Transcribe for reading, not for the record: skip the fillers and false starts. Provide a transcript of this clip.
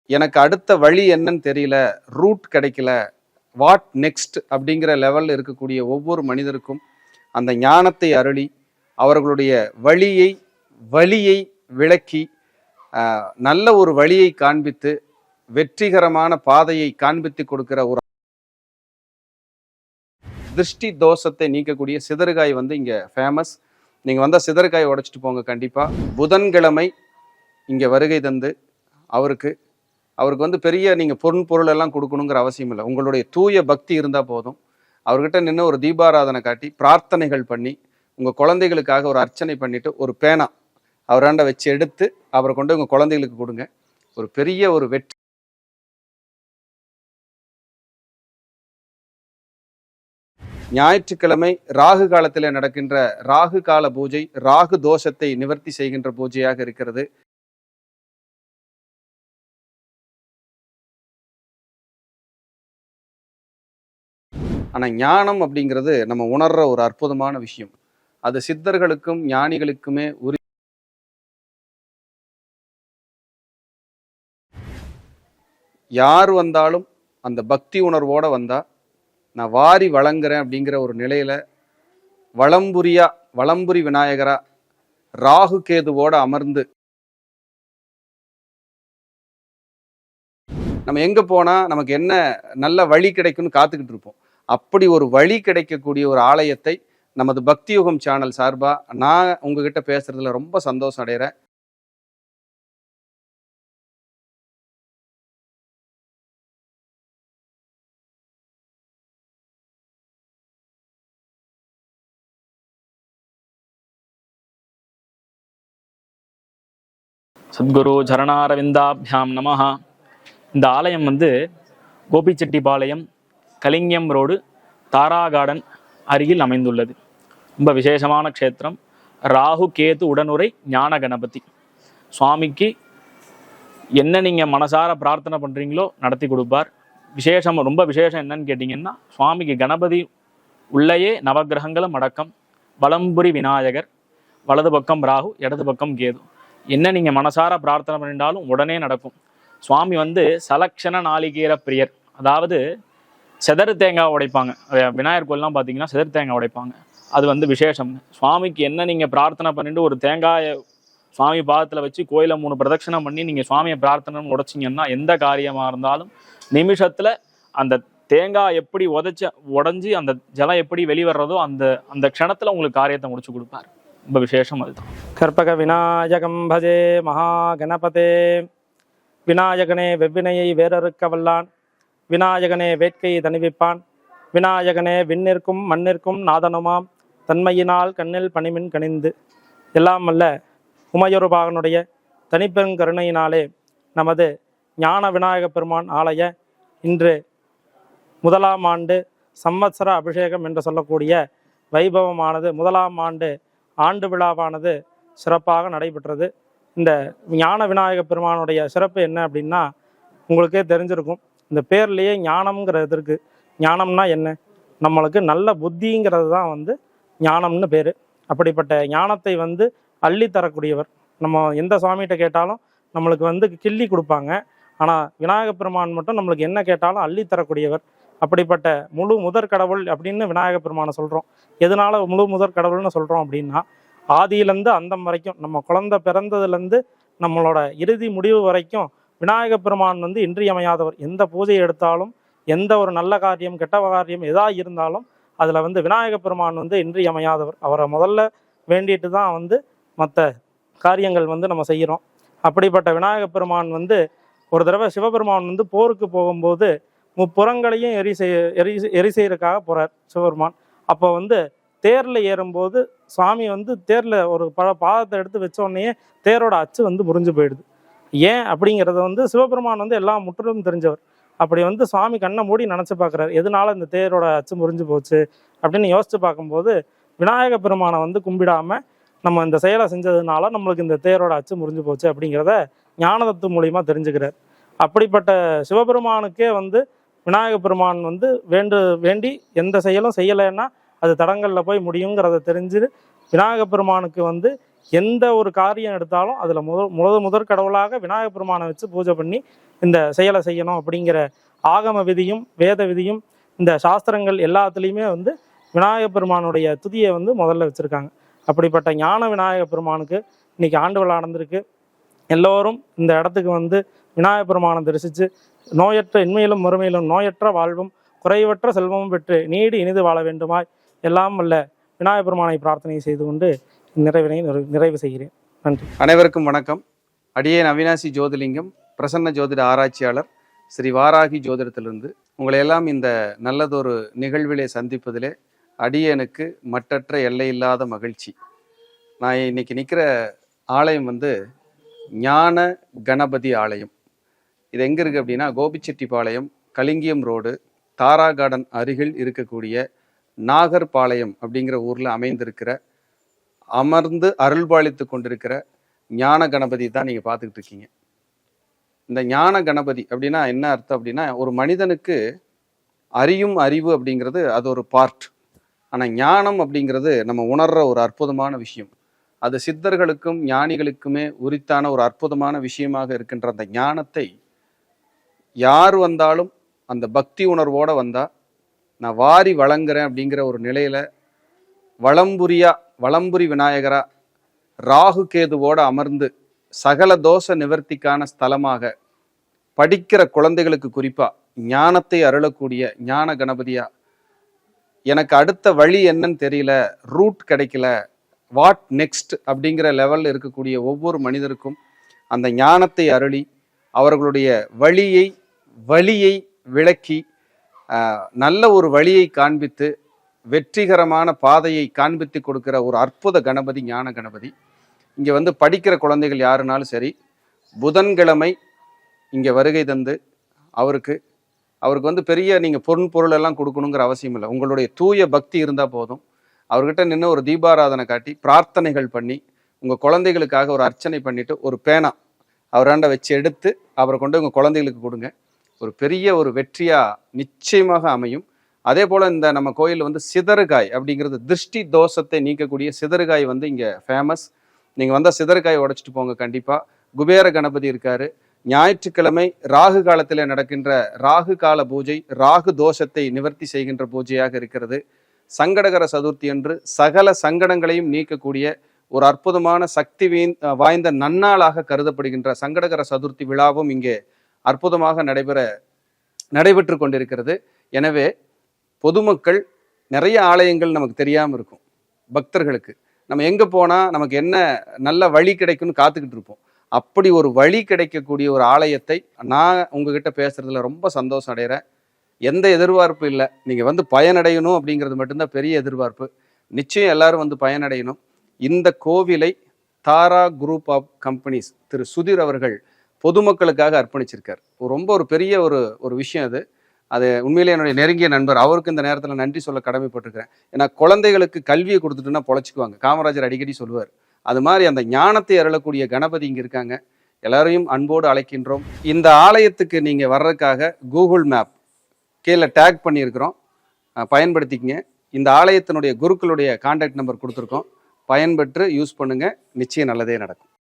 எனக்கு அடுத்த வழி என்னன்னு தெரியல, ரூட் கிடைக்கல, வாட் நெக்ஸ்ட் அப்படிங்கிற லெவலில் இருக்கக்கூடிய ஒவ்வொரு மனிதருக்கும் அந்த ஞானத்தை அருளி அவர்களுடைய வழியை விளக்கி நல்ல ஒரு வழியை காண்பித்து வெற்றிகரமான பாதையை காண்பித்து கொடுக்கிற ஒரு திருஷ்டி தோஷத்தை நீக்கக்கூடிய சிதறுகாய் வந்து இங்க ஃபேமஸ். நீங்க வந்தா சிதறுகாய் உடைச்சிட்டு போங்க. கண்டிப்பா புதன்கிழமை இங்க வருகை தந்து அவருக்கு வந்து பெரிய நீங்க பொருள் எல்லாம் கொடுக்கணுங்கிற அவசியம் இல்லை. உங்களுடைய தூய பக்தி இருந்தா போதும். அவர்கிட்ட நின்று ஒரு தீபாராதனை காட்டி பிரார்த்தனைகள் பண்ணி உங்க குழந்தைகளுக்காக ஒரு அர்ச்சனை பண்ணிட்டு ஒரு பேனா அவராண்ட வச்சு எடுத்து அவரை கொண்டு உங்க குழந்தைகளுக்கு கொடுங்க. ஒரு பெரிய ஒரு வெற்றி. ஞாயிற்றுக்கிழமை ராகு காலத்தில் நடக்கின்ற ராகு கால பூஜை ராகு தோஷத்தை நிவர்த்தி செய்கின்ற பூஜையாக இருக்கிறது. ஆனா ஞானம் அப்படிங்கிறது நம்ம உணர்ற ஒரு அற்புதமான விஷயம். அது சித்தர்களுக்கும் ஞானிகளுக்குமே யார் வந்தாலும் அந்த பக்தி உணர்வோட வந்தா நான் வாரி வழங்குறேன் அப்படிங்கிற ஒரு நிலையில வளம்புரி விநாயகரா ராகு கேதுவோட அமர்ந்து நம்ம எங்க போனா நமக்கு என்ன நல்ல வழி கிடைக்கும்னு காத்துக்கிட்டு இருப்போம். அப்படி ஒரு வழி கிடைக்கக்கூடிய ஒரு ஆலயத்தை நமது பக்தி யுகம் சேனல் சார்பா நான் உங்ககிட்ட பேசுறதுல ரொம்ப சந்தோஷம் அடைகிறேன். சத்குரு சரணாரவிந்தாபியாம் நமஹ. இந்த ஆலயம் வந்து கோபிச்செட்டிப்பாளையம் கலிங்கம் ரோடு தாரா கார்டன் அருகில் அமைந்துள்ளது. ரொம்ப விசேஷமான க்ஷேத்திரம். ராகு கேது உடனுரை ஞான கணபதி சுவாமிக்கு என்ன நீங்கள் மனசார பிரார்த்தனை பண்ணுறீங்களோ நடத்தி கொடுப்பார். ரொம்ப விசேஷம் என்னன்னு கேட்டிங்கன்னா, சுவாமிக்கு கணபதி உள்ளேயே நவகிரகங்களும் அடக்கம். வலம்புரி விநாயகர், வலது பக்கம் ராகு, இடது பக்கம் கேது. என்ன நீங்கள் மனசார பிரார்த்தனை பண்ணிட்டாலும் உடனே நடக்கும். சுவாமி வந்து சலக்ஷண நாளிகேர பிரியர். அதாவது செதறு தேங்காய் உடைப்பாங்க. விநாயகர் கோயிலெலாம் பார்த்தீங்கன்னா செதறு தேங்காய் உடைப்பாங்க. அது வந்து விசேஷம். சுவாமிக்கு என்ன நீங்கள் பிரார்த்தனை பண்ணிட்டு ஒரு தேங்காயை சுவாமி பாதத்தில் வச்சு கோயிலை 3 பிரதட்சணம் பண்ணி நீங்கள் சுவாமியை பிரார்த்தனை உடைச்சிங்கன்னா எந்த காரியமாக இருந்தாலும் நிமிஷத்தில் அந்த தேங்காய் எப்படி உடஞ்சி அந்த ஜலம் எப்படி வெளிவர்றதோ அந்த க்ஷணத்தில் உங்களுக்கு காரியத்தை முடிச்சு கொடுப்பார். ரொம்ப விசேஷம் அதுதான். கற்பக விநாயகம் பஜே மகா கணபதே. விநாயகனே வெவ்வினையை வேறறுக்க வல்லான், விநாயகனே வேட்கை தணிவிப்பான், விநாயகனே விண்ணிற்கும் மண்ணிற்கும் நாதனுமாம், தன்மையினால் கண்ணில் பணிமின் கணிந்து. எல்லாம் அல்ல உமையொரு பாகனுடைய தனிப்பெருங்கருணையினாலே நமது ஞான விநாயக பெருமான் ஆலய இன்று 1ஆம் ஆண்டு சம்வத்சர அபிஷேகம் என்று சொல்லக்கூடிய வைபவமானது 1ஆம் ஆண்டு ஆண்டு விழாவானது சிறப்பாக நடைபெற்றது. இந்த ஞான விநாயக பெருமானுடைய சிறப்பு என்ன அப்படின்னா, உங்களுக்கே தெரிஞ்சிருக்கும். இந்த பேர்லேயே ஞானம்ங்கிறது இருக்குது. ஞானம்னா என்ன? நம்மளுக்கு நல்ல புத்திங்கிறது தான் வந்து ஞானம்னு பேர். அப்படிப்பட்ட ஞானத்தை வந்து அள்ளி தரக்கூடியவர். நம்ம எந்த சுவாமிகிட்ட கேட்டாலும் நம்மளுக்கு வந்து கிள்ளி கொடுப்பாங்க. ஆனால் விநாயக பெருமான் மட்டும் நம்மளுக்கு என்ன கேட்டாலும் அள்ளி தரக்கூடியவர். அப்படிப்பட்ட முழு முதற் கடவுள் அப்படின்னு விநாயக பெருமானை சொல்கிறோம். எதனால முழு முதற் கடவுள்னு சொல்கிறோம் அப்படின்னா, ஆதியிலேருந்து அந்தம் வரைக்கும் நம்ம குழந்தை பிறந்ததுலேருந்து நம்மளோட இறுதி முடிவு வரைக்கும் விநாயக பெருமான் வந்து இன்றியமையாதவர். எந்த பூஜை எடுத்தாலும், எந்த ஒரு நல்ல காரியம் கெட்ட காரியம் எதாக இருந்தாலும் அதில் வந்து விநாயக பெருமான் வந்து இன்றியமையாதவர். அவரை முதல்ல வேண்டிட்டு தான் வந்து மற்ற காரியங்கள் வந்து நம்ம செய்கிறோம். அப்படிப்பட்ட விநாயக பெருமான் வந்து ஒரு தடவை சிவபெருமான் வந்து போருக்கு போகும்போது முப்புறங்களையும் எரி செய்யறதுக்காக போகிறார் சிவபெருமான். அப்போ வந்து தேரில் ஏறும்போது சுவாமி வந்து தேரில் ஒரு பாதத்தை எடுத்து வச்ச உடனே தேரோட அச்சு வந்து முறிஞ்சு போயிடுது. ஏன் அப்படிங்கிறத வந்து சிவபெருமான் வந்து எல்லாம் முற்றிலும் தெரிஞ்சவர். அப்படி வந்து சுவாமி கண்ணை மூடி நினச்சி பார்க்குறாரு, எதனால இந்த தேரோட அச்சு முறிஞ்சு போச்சு அப்படின்னு யோசித்து பார்க்கும்போது, விநாயக பெருமானை வந்து கும்பிடாமல் நம்ம இந்த செயலை செஞ்சதுனால நம்மளுக்கு இந்த தேரோட அச்சு முறிஞ்சு போச்சு அப்படிங்கிறத ஞானதத்து மூலியமாக தெரிஞ்சுக்கிறார். அப்படிப்பட்ட சிவபெருமானுக்கே வந்து விநாயக பெருமான் வந்து வேண்டி எந்த செயலும் செய்யலைன்னா அது தடங்களில் போய் முடியுங்கிறத தெரிஞ்சு விநாயக பெருமானுக்கு வந்து எந்த ஒரு காரியம் எடுத்தாலும் அதில் முதற் கடவுளாக விநாயகப் பெருமானை வச்சு பூஜை பண்ணி இந்த செயலை செய்யணும் அப்படிங்கிற ஆகம விதியும் வேத விதியும் இந்த சாஸ்திரங்கள் எல்லாத்துலேயுமே வந்து விநாயகப் பெருமானுடைய துதியை வந்து முதல்ல வச்சுருக்காங்க. அப்படிப்பட்ட ஞான விநாயகப் பெருமானுக்கு இன்னைக்கு ஆண்டு விழா நடந்திருக்கு. எல்லோரும் இந்த இடத்துக்கு வந்து விநாயகப் பெருமானை தரிசித்து நோயற்ற இன்மையிலும் மறுமையிலும் நோயற்ற வாழ்வும் குறைவற்ற செல்வமும் பெற்று நீடு இனிது வாழ வேண்டுமாய் எல்லாம் வல்ல விநாயகப் பெருமானை பிரார்த்தனை செய்து கொண்டு நிறைவினை நிறைவு செய்கிறேன். நன்றி. அனைவருக்கும் வணக்கம். அடியேன் அவினாசி ஜோதிலிங்கம், பிரசன்ன ஜோதிட ஆராய்ச்சியாளர், ஸ்ரீ வாராகி ஜோதிடத்திலிருந்து உங்களை எல்லாம் இந்த நல்லதொரு நிகழ்விலே சந்திப்பதிலே அடியேனுக்கு மற்றற்ற எல்லையில்லாத மகிழ்ச்சி. நான் இன்னைக்கு நிற்கிற ஆலயம் வந்து ஞான கணபதி ஆலயம். இது எங்கே இருக்குது அப்படின்னா, கோபிச்செட்டிப்பாளையம், கலிங்கியம் ரோடு, தாரா கார்டன் அருகில் இருக்கக்கூடிய நாகர்பாளையம் அப்படிங்கிற ஊரில் அமைந்திருக்கிற, அமர்ந்து அருள்பாலித்து கொண்டிருக்கிற ஞான கணபதி தான் நீங்கள் பார்த்துக்கிட்டு இருக்கீங்க. இந்த ஞான கணபதி அப்படின்னா என்ன அர்த்தம் அப்படின்னா, ஒரு மனிதனுக்கு அறியும் அறிவு அப்படிங்கிறது அது ஒரு பார்ட். ஆனால் ஞானம் அப்படிங்கிறது நம்ம உணர்ற ஒரு அற்புதமான விஷயம். அது சித்தர்களுக்கும் ஞானிகளுக்குமே உரித்தான ஒரு அற்புதமான விஷயமாக இருக்கின்ற அந்த ஞானத்தை யார் வந்தாலும் அந்த பக்தி உணர்வோடு வந்தால், நான் வாரி வழங்குறேன் அப்படிங்கிற ஒரு நிலையில் வளம்புரி விநாயகரா ராகு கேதுவோடு அமர்ந்து சகல தோஷ நிவர்த்திக்கான ஸ்தலமாக படிக்கிற குழந்தைகளுக்கு குறிப்பாக ஞானத்தை அருளக்கூடிய ஞான கணபதியா, எனக்கு அடுத்த வழி என்னன்னு தெரியல, ரூட் கிடைக்கல, வாட் நெக்ஸ்ட் அப்படிங்கிற லெவலில் இருக்கக்கூடிய ஒவ்வொரு மனிதருக்கும் அந்த ஞானத்தை அருளி அவர்களுடைய வழியை விளக்கி நல்ல ஒரு வழியை காண்பித்து வெற்றிகரமான பாதையை காண்பித்து கொடுக்கிற ஒரு அற்புத கணபதி ஞான கணபதி. இங்கே வந்து படிக்கிற குழந்தைகள் யாருனாலும் சரி, புதன்கிழமை இங்கே வருகை தந்து அவருக்கு வந்து பெரிய நீங்கள் பொருள் எல்லாம் கொடுக்கணுங்கிற அவசியம் இல்லை. உங்களுடைய தூய பக்தி இருந்தால் போதும். அவர்கிட்ட நின்று ஒரு தீபாராதனை காட்டி பிரார்த்தனைகள் பண்ணி உங்கள் குழந்தைகளுக்காக ஒரு அர்ச்சனை பண்ணிவிட்டு ஒரு பேனா அவராண்ட வச்சு எடுத்து அவரை கொண்டு உங்கள் குழந்தைகளுக்கு கொடுங்க. ஒரு பெரிய ஒரு வெற்றியாக நிச்சயமாக அமையும். அதே போல் இந்த நம்ம கோயிலில் வந்து சிதறுகாய் அப்படிங்கிறது, திருஷ்டி தோஷத்தை நீக்கக்கூடிய சிதறுகாய் வந்து இங்கே ஃபேமஸ். நீங்கள் வந்தால் சிதறுகாய் உடைச்சிட்டு போங்க. கண்டிப்பாக குபேர கணபதி இருக்கார். ஞாயிற்றுக்கிழமை ராகு காலத்தில் நடக்கின்ற ராகு கால பூஜை ராகு தோஷத்தை நிவர்த்தி செய்கின்ற பூஜையாக இருக்கிறது. சங்கடகர சதுர்த்தி அன்று சகல சங்கடங்களையும் நீக்கக்கூடிய ஒரு அற்புதமான சக்தி வாய்ந்த நன்னாளாக கருதப்படுகின்ற சங்கடகர சதுர்த்தி விழாவும் இங்கே அற்புதமாக நடைபெற்று கொண்டிருக்கிறது. எனவே பொதுமக்கள், நிறைய ஆலயங்கள் நமக்கு தெரியாமல் இருக்கும். பக்தர்களுக்கு நம்ம எங்கே போனால் நமக்கு என்ன நல்ல வழி கிடைக்கும்னு காத்துக்கிட்டு இருப்போம். அப்படி ஒரு வழி கிடைக்கக்கூடிய ஒரு ஆலயத்தை நான் உங்ககிட்ட பேசுறதுல ரொம்ப சந்தோஷம் அடைகிறேன். எந்த எதிர்பார்ப்பு இல்லை. நீங்கள் வந்து பயனடையணும் அப்படிங்கிறது மட்டும்தான் பெரிய எதிர்பார்ப்பு. நிச்சயம் எல்லாரும் வந்து பயனடையணும். இந்த கோவிலை தாரா குரூப் ஆஃப் கம்பெனிஸ் திரு சுதீர் அவர்கள் பொதுமக்களுக்காக அர்ப்பணிச்சிருக்கார். ரொம்ப ஒரு பெரிய ஒரு விஷயம் அது உண்மையிலே என்னுடைய நெருங்கிய நண்பர். அவருக்கு இந்த நேரத்தில் நன்றி சொல்ல கடமைப்பட்டிருக்கிறேன். ஏன்னா குழந்தைகளுக்கு கல்வியை கொடுத்துட்டுன்னா பொழைச்சிக்குவாங்க. காமராஜர் அடிக்கடி சொல்லுவார். அது மாதிரி அந்த ஞானத்தை அருளக்கூடிய கணபதி இங்கே இருக்காங்க. எல்லாரையும் அன்போடு அழைக்கின்றோம். இந்த ஆலயத்துக்கு நீங்கள் வர்றதுக்காக கூகுள் மேப் கீழே டேக் பண்ணியிருக்கிறோம், பயன்படுத்திக்கங்க. இந்த ஆலயத்தினுடைய குருக்களுடைய கான்டாக்ட் நம்பர் கொடுத்துருக்கோம். பயன்பெற்று யூஸ் பண்ணுங்கள். நிச்சயம் நல்லதே நடக்கும்.